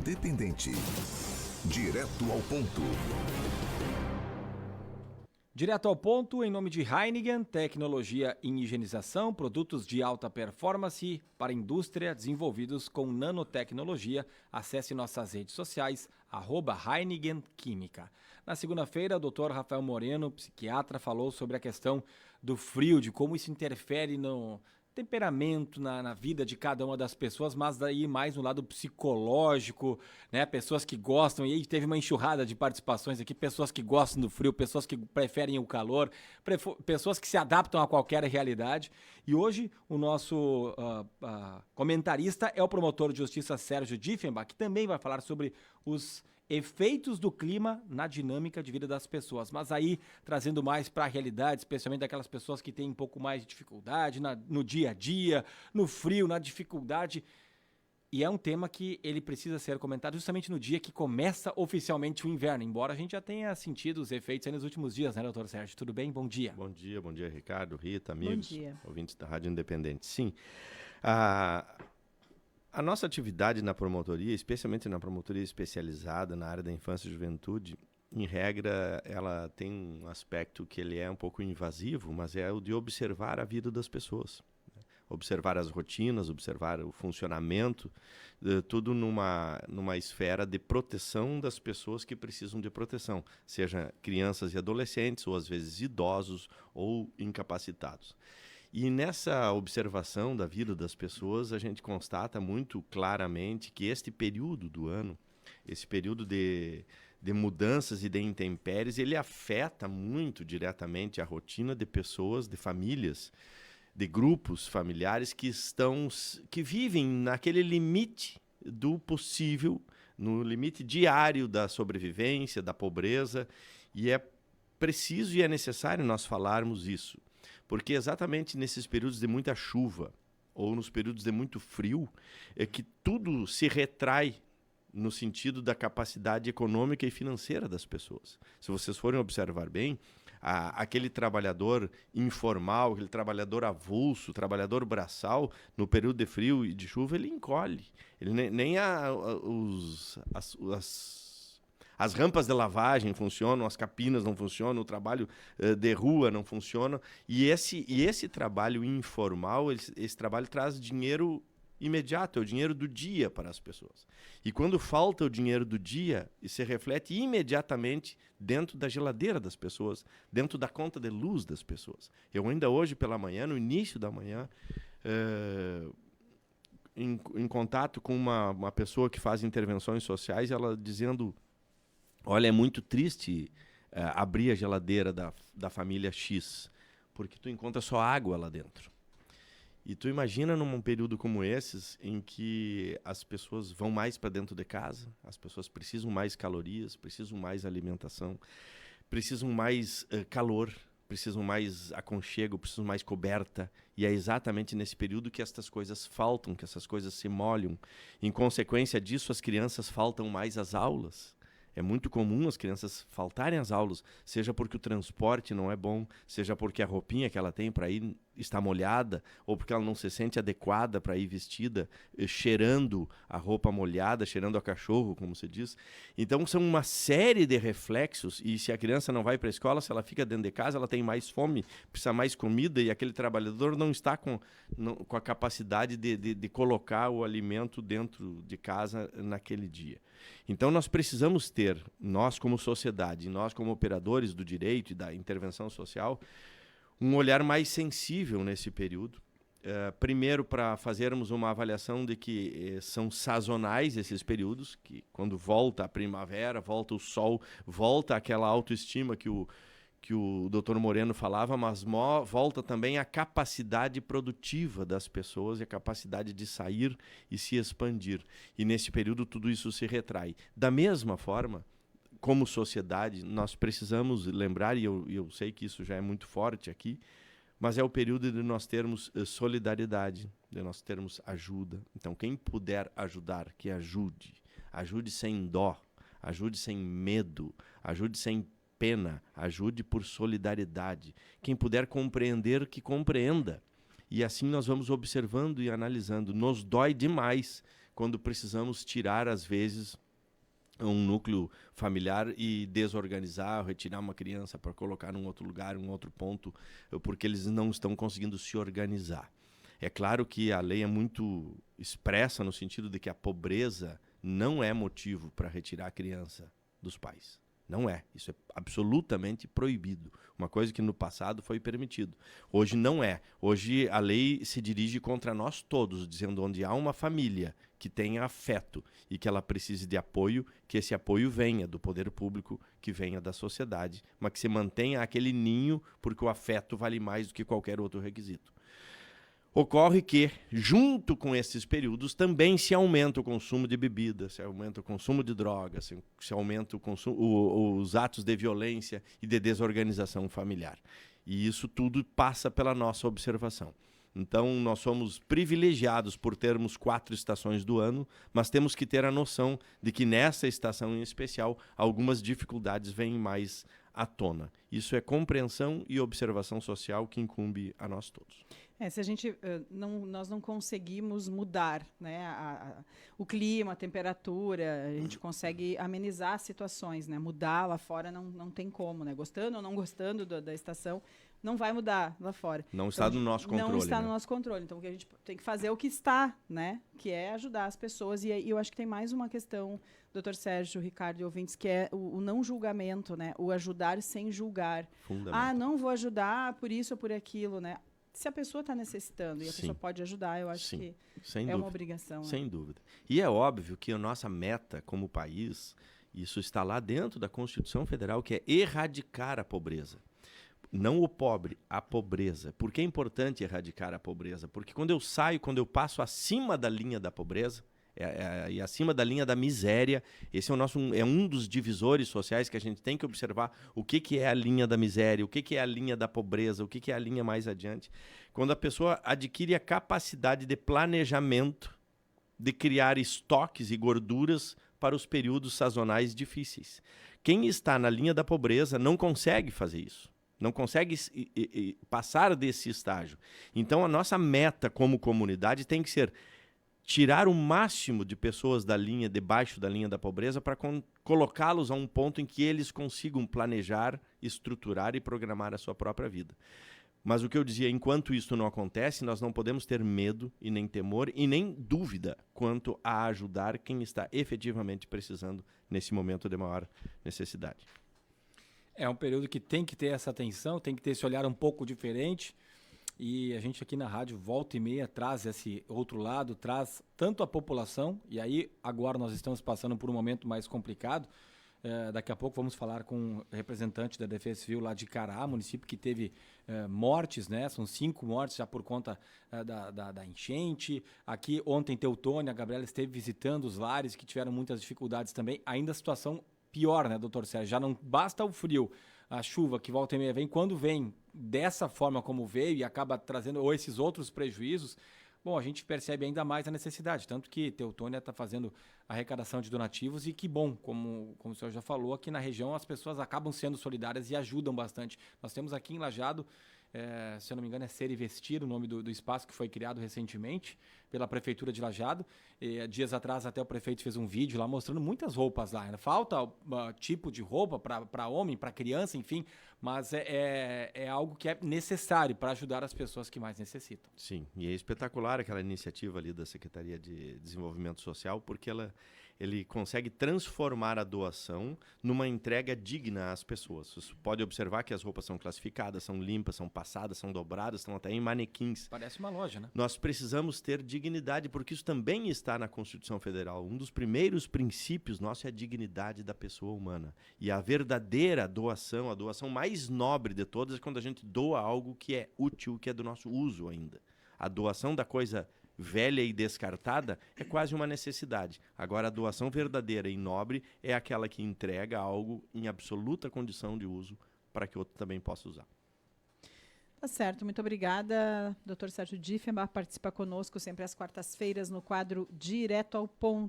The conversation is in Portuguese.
Independente. Direto ao ponto. Direto ao ponto, em nome de Heineken, tecnologia em higienização, produtos de alta performance para a indústria desenvolvidos com nanotecnologia. Acesse nossas redes sociais, @Heineken Química. Na segunda-feira, o Dr. Rafael Moreno, psiquiatra, falou sobre a questão do frio, de como isso interfere no temperamento, na vida de cada uma das pessoas, mas daí mais no lado psicológico, né? Pessoas que gostam, e aí teve uma enxurrada de participações aqui, pessoas que gostam do frio, pessoas que preferem o calor, pessoas que se adaptam a qualquer realidade. E hoje o nosso comentarista é o promotor de justiça Sérgio Diefenbach, que também vai falar sobre os efeitos do clima na dinâmica de vida das pessoas, mas aí trazendo mais para a realidade, especialmente daquelas pessoas que têm um pouco mais de dificuldade no dia a dia, no frio, na dificuldade. E é um tema que ele precisa ser comentado justamente no dia que começa oficialmente o inverno, embora a gente já tenha sentido os efeitos aí nos últimos dias, né, doutor Sérgio? Tudo bem? Bom dia. Bom dia, Ricardo, Rita, amigos, ouvintes da Rádio Independente. Sim, a nossa atividade na promotoria, especialmente na promotoria especializada na área da infância e juventude, em regra, ela tem um aspecto que ele é um pouco invasivo, mas é o de observar a vida das pessoas. Observar as rotinas, observar o funcionamento, tudo numa esfera de proteção das pessoas que precisam de proteção, seja crianças e adolescentes, ou às vezes idosos ou incapacitados. E nessa observação da vida das pessoas, a gente constata muito claramente que este período do ano, esse período de mudanças e de intempéries, ele afeta muito diretamente a rotina de pessoas, de famílias, de grupos familiares que vivem naquele limite do possível, no limite diário da sobrevivência, da pobreza, e é preciso e é necessário nós falarmos isso. Porque exatamente nesses períodos de muita chuva ou nos períodos de muito frio é que tudo se retrai no sentido da capacidade econômica e financeira das pessoas. Se vocês forem observar bem, aquele trabalhador informal, aquele trabalhador avulso, trabalhador braçal, no período de frio e de chuva, ele encolhe. Ele nem as rampas de lavagem funcionam, as capinas não funcionam, o trabalho de rua não funciona. E esse trabalho informal, esse trabalho traz dinheiro imediato, é o dinheiro do dia para as pessoas. E quando falta o dinheiro do dia, isso se reflete imediatamente dentro da geladeira das pessoas, dentro da conta de luz das pessoas. Eu ainda hoje pela manhã, no início da manhã, em contato com uma pessoa que faz intervenções sociais, ela dizendo: olha, é muito triste abrir a geladeira da família X, porque tu encontra só água lá dentro. E tu imagina num período como esses, em que as pessoas vão mais para dentro de casa, as pessoas precisam mais calorias, precisam mais alimentação, precisam mais calor, precisam mais aconchego, precisam mais coberta. E é exatamente nesse período que estas coisas faltam, que essas coisas se molham. Em consequência disso, as crianças faltam mais às aulas. É muito comum as crianças faltarem às aulas, seja porque o transporte não é bom, seja porque a roupinha que ela tem para ir está molhada, ou porque ela não se sente adequada para ir vestida, cheirando a roupa molhada, cheirando a cachorro, como se diz. Então são uma série de reflexos, e se a criança não vai para a escola, se ela fica dentro de casa, ela tem mais fome, precisa mais comida, e aquele trabalhador não está com a capacidade de colocar o alimento dentro de casa naquele dia. Então nós precisamos ter, nós como sociedade, nós como operadores do direito e da intervenção social, um olhar mais sensível nesse período. Primeiro, para fazermos uma avaliação de que são sazonais esses períodos, que quando volta a primavera, volta o sol, volta aquela autoestima que o Dr. Moreno falava, mas volta também a capacidade produtiva das pessoas e a capacidade de sair e se expandir. E nesse período tudo isso se retrai. Da mesma forma, como sociedade, nós precisamos lembrar, e eu sei que isso já é muito forte aqui, mas é o período de nós termos solidariedade, de nós termos ajuda. Então, quem puder ajudar, que ajude. Ajude sem dó, ajude sem medo, ajude sem pena, ajude por solidariedade. Quem puder compreender, que compreenda. E assim nós vamos observando e analisando. Nos dói demais quando precisamos tirar, às vezes, um núcleo familiar e desorganizar, retirar uma criança para colocar num outro lugar, em um outro ponto, porque eles não estão conseguindo se organizar. É claro que a lei é muito expressa no sentido de que a pobreza não é motivo para retirar a criança dos pais. Não é. Isso é absolutamente proibido. Uma coisa que no passado foi permitido. Hoje não é. Hoje a lei se dirige contra nós todos, dizendo onde há uma família que tenha afeto e que ela precise de apoio, que esse apoio venha do poder público, que venha da sociedade, mas que se mantenha aquele ninho, porque o afeto vale mais do que qualquer outro requisito. Ocorre que, junto com esses períodos, também se aumenta o consumo de bebida, se aumenta o consumo de drogas, se aumenta os atos de violência e de desorganização familiar. E isso tudo passa pela nossa observação. Então, nós somos privilegiados por termos 4 estações do ano, mas temos que ter a noção de que nessa estação em especial, algumas dificuldades vêm mais à tona. Isso é compreensão e observação social que incumbe a nós todos. Se a gente nós não conseguimos mudar, né, o clima, a temperatura, a gente consegue amenizar situações, né? Mudar lá fora não tem como, né? Gostando ou não gostando da estação, não vai mudar lá fora. Não está no nosso controle. Não está no nosso controle. Então, o que a gente tem que fazer é o que está, né? Que é ajudar as pessoas. E eu acho que tem mais uma questão, Dr. Sérgio, Ricardo e ouvintes, que é o não julgamento, né? O ajudar sem julgar. Fundamental. Não vou ajudar por isso ou por aquilo, né? Se a pessoa está necessitando e a Sim. pessoa pode ajudar, eu acho que Sem é dúvida. uma obrigação. Sem dúvida. E é óbvio que a nossa meta como país, isso está lá dentro da Constituição Federal, que é erradicar a pobreza. Não o pobre, a pobreza. Por que é importante erradicar a pobreza? Porque quando eu passo acima da linha da pobreza, e acima da linha da miséria, esse é um dos divisores sociais que a gente tem que observar o que é a linha da miséria, o que é a linha da pobreza, o que é a linha mais adiante. Quando a pessoa adquire a capacidade de planejamento, de criar estoques e gorduras para os períodos sazonais difíceis. Quem está na linha da pobreza não consegue fazer isso. Não consegue passar desse estágio. Então, a nossa meta como comunidade tem que ser tirar o máximo de pessoas debaixo da linha da pobreza para colocá-los a um ponto em que eles consigam planejar, estruturar e programar a sua própria vida. Mas o que eu dizia, enquanto isso não acontece, nós não podemos ter medo e nem temor e nem dúvida quanto a ajudar quem está efetivamente precisando nesse momento de maior necessidade. É um período que tem que ter essa atenção, tem que ter esse olhar um pouco diferente. E a gente aqui na rádio, volta e meia, traz esse outro lado, traz tanto a população, e aí agora nós estamos passando por um momento mais complicado. Daqui a pouco vamos falar com o representante da Defesa Civil lá de Cará, município que teve mortes, né? São 5 mortes já por conta da enchente. Aqui ontem Teutônia, a Gabriela esteve visitando os lares que tiveram muitas dificuldades também. Ainda a situação pior, né, doutor Sérgio? Já não basta o frio, a chuva que volta e meia vem, quando vem dessa forma como veio e acaba trazendo ou esses outros prejuízos, bom, a gente percebe ainda mais a necessidade, tanto que Teutônia está fazendo arrecadação de donativos e que bom, como o senhor já falou, aqui na região as pessoas acabam sendo solidárias e ajudam bastante. Nós temos aqui em Lajeado, se eu não me engano é Ser e Vestir, o nome do espaço que foi criado recentemente pela Prefeitura de Lajeado. Dias atrás até o prefeito fez um vídeo lá mostrando muitas roupas lá. Falta tipo de roupa para homem, para criança, enfim, mas é algo que é necessário para ajudar as pessoas que mais necessitam. Sim, e é espetacular aquela iniciativa ali da Secretaria de Desenvolvimento Social, porque ele consegue transformar a doação numa entrega digna às pessoas. Você pode observar que as roupas são classificadas, são limpas, são passadas, são dobradas, estão até em manequins. Parece uma loja, né? Nós precisamos ter dignidade, porque isso também está na Constituição Federal. Um dos primeiros princípios nossos é a dignidade da pessoa humana. E a verdadeira doação, a doação mais nobre de todas, é quando a gente doa algo que é útil, que é do nosso uso ainda. A doação da coisa velha e descartada é quase uma necessidade. Agora, a doação verdadeira e nobre é aquela que entrega algo em absoluta condição de uso para que outro também possa usar. Tá certo, muito obrigada. Dr. Sérgio Diefenbach participa conosco sempre às quartas-feiras no quadro Direto ao Ponto.